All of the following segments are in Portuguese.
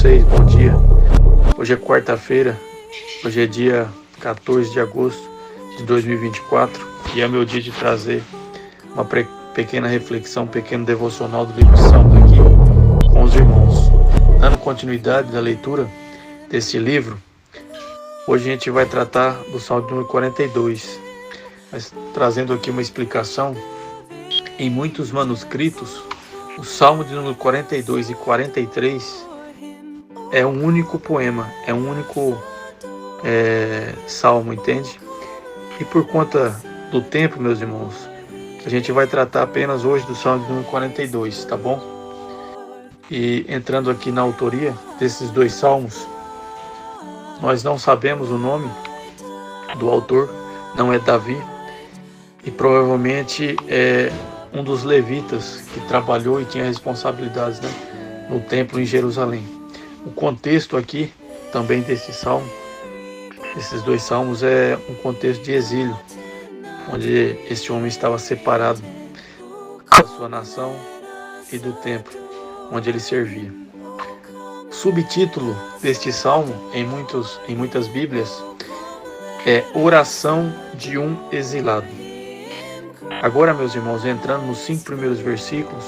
vocês, bom dia. Hoje é quarta-feira, hoje é dia 14 de agosto de 2024 e é meu dia de trazer uma pequena reflexão, um pequeno devocional do livro de Salmos aqui com os irmãos. Dando continuidade da leitura desse livro, hoje a gente vai tratar do Salmo número 42, mas trazendo aqui uma explicação. Em muitos manuscritos, o Salmo de número 42 e 43 é um único poema, é um único salmo, entende? E por conta do tempo, meus irmãos, a gente vai tratar apenas hoje do Salmo de número 42, tá bom? E entrando aqui na autoria desses dois salmos, nós não sabemos o nome do autor, não é Davi, e provavelmente é um dos levitas que trabalhou e tinha responsabilidades, no templo em Jerusalém. O contexto aqui também desse salmo, esses dois salmos, é um contexto de exílio, onde esse homem estava separado da sua nação e do templo onde ele servia. O subtítulo deste salmo, em muitas Bíblias, é Oração de um Exilado. Agora, meus irmãos, entrando nos 5 primeiros versículos,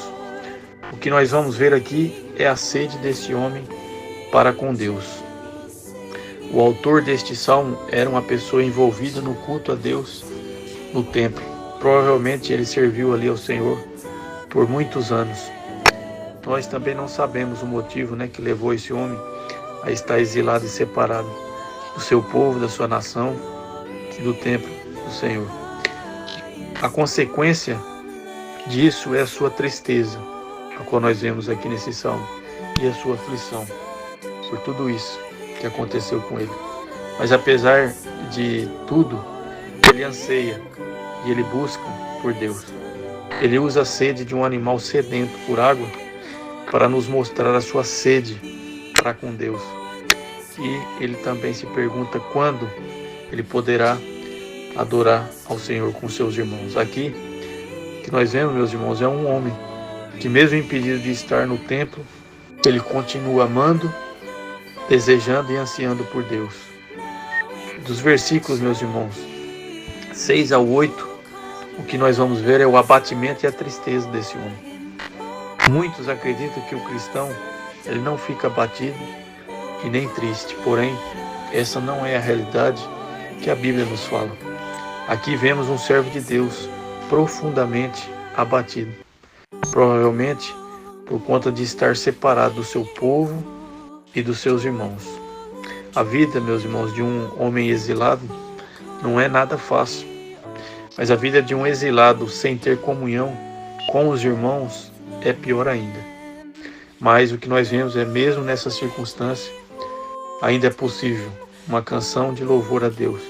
o que nós vamos ver aqui é a sede desse homem para com Deus. O autor deste salmo era uma pessoa envolvida no culto a Deus no templo. Provavelmente ele serviu ali ao Senhor por muitos anos. Nós também não sabemos o motivo, que levou esse homem a estar exilado e separado do seu povo, da sua nação e do templo do Senhor. A consequência disso é a sua tristeza, a qual nós vemos aqui nesse salmo, e a sua aflição por tudo isso que aconteceu com ele. Mas apesar de tudo, ele anseia e ele busca por Deus. Ele usa a sede de um animal sedento por água para nos mostrar a sua sede para com Deus. E ele também se pergunta quando ele poderá adorar ao Senhor com seus irmãos. Aqui, o que nós vemos, meus irmãos, é um homem que, mesmo impedido de estar no templo, ele continua amando, desejando e ansiando por Deus. Dos versículos, meus irmãos, 6 ao 8, o que nós vamos ver é o abatimento e a tristeza desse homem. Muitos acreditam que o cristão, ele não fica abatido e nem triste, porém, essa não é a realidade que a Bíblia nos fala. Aqui vemos um servo de Deus profundamente abatido, provavelmente por conta de estar separado do seu povo e dos seus irmãos. A vida, meus irmãos, de um homem exilado não é nada fácil, mas a vida de um exilado sem ter comunhão com os irmãos é pior ainda. Mas o que nós vemos é, mesmo nessa circunstância, ainda é possível uma canção de louvor a Deus.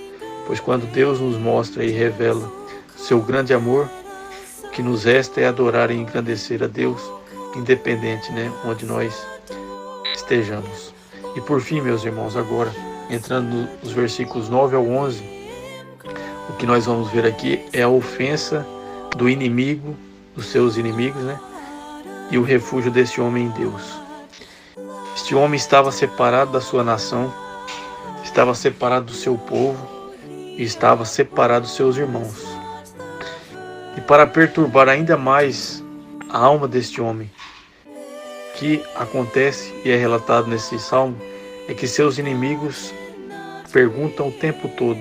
Pois quando Deus nos mostra e revela seu grande amor, o que nos resta é adorar e engrandecer a Deus, independente, onde nós estejamos. E por fim, meus irmãos, agora, entrando nos versículos 9 ao 11, o que nós vamos ver aqui é a ofensa do inimigo, dos seus inimigos, e o refúgio desse homem em Deus. Este homem estava separado da sua nação, estava separado do seu povo, e estava separado dos seus irmãos. E para perturbar ainda mais a alma deste homem, o que acontece e é relatado nesse salmo é que seus inimigos perguntam o tempo todo: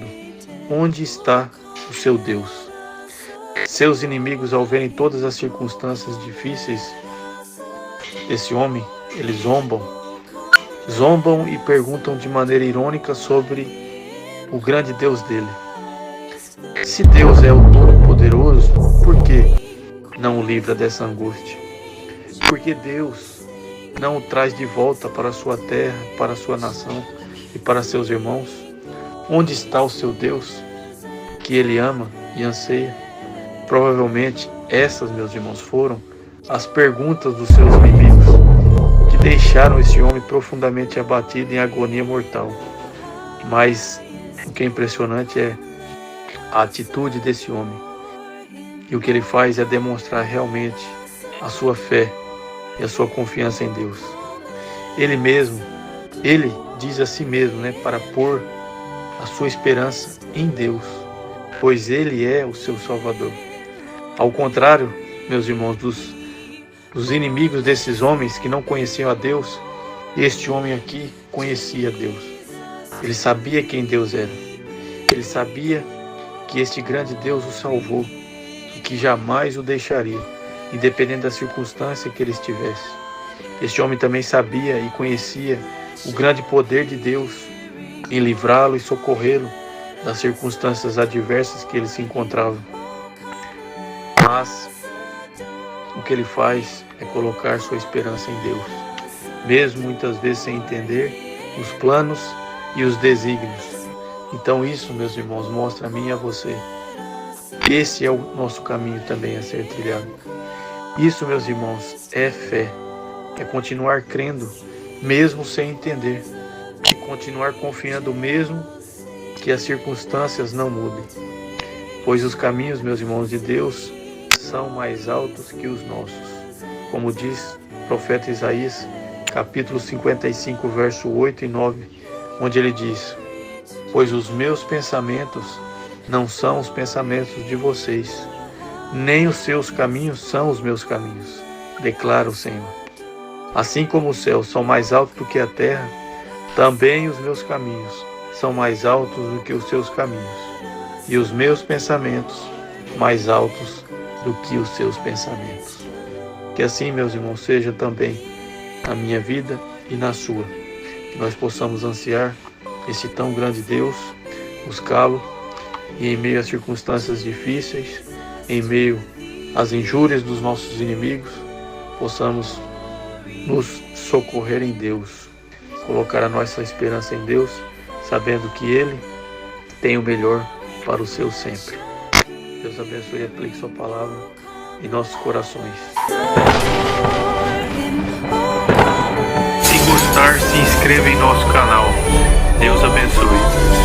onde está o seu Deus? Seus inimigos, ao verem todas as circunstâncias difíceis desse homem, eles zombam e perguntam de maneira irônica sobre o grande Deus dele. Se Deus é o Todo-Poderoso, por que não o livra dessa angústia? Por que Deus não o traz de volta para a sua terra, para a sua nação e para seus irmãos? Onde está o seu Deus, que ele ama e anseia? Provavelmente essas, meus irmãos, foram as perguntas dos seus inimigos que deixaram esse homem profundamente abatido em agonia mortal. Mas o que é impressionante é a atitude desse homem. E o que ele faz é demonstrar realmente a sua fé e a sua confiança em Deus. Ele mesmo Ele diz a si mesmo, para pôr a sua esperança em Deus, pois Ele é o seu Salvador. Ao contrário, meus irmãos, dos inimigos desses homens que não conheciam a Deus, este homem aqui conhecia Deus. Ele sabia quem Deus era. Ele sabia que este grande Deus o salvou e que jamais o deixaria, independente da circunstância que ele estivesse. Este homem também sabia e conhecia o grande poder de Deus em livrá-lo e socorrê-lo das circunstâncias adversas que ele se encontrava. Mas o que ele faz é colocar sua esperança em Deus, mesmo muitas vezes sem entender os planos e os desígnios. Então isso, meus irmãos, mostra a mim e a você. Esse é o nosso caminho também a ser trilhado. Isso, meus irmãos, é fé. É continuar crendo, mesmo sem entender. E continuar confiando mesmo que as circunstâncias não mudem. Pois os caminhos, meus irmãos, de Deus são mais altos que os nossos. Como diz o profeta Isaías, capítulo 55, verso 8 e 9, onde ele diz: pois os meus pensamentos não são os pensamentos de vocês, nem os seus caminhos são os meus caminhos, declara o Senhor. Assim como os céus são mais altos do que a terra, também os meus caminhos são mais altos do que os seus caminhos, e os meus pensamentos mais altos do que os seus pensamentos. Que assim, meus irmãos, seja também na minha vida e na sua, que nós possamos ansiar esse tão grande Deus, buscá-lo, e em meio às circunstâncias difíceis, em meio às injúrias dos nossos inimigos, possamos nos socorrer em Deus, colocar a nossa esperança em Deus, sabendo que Ele tem o melhor para o seu sempre. Deus abençoe e aplique sua palavra em nossos corações. Se gostar, se inscreva em nosso canal. Deus abençoe.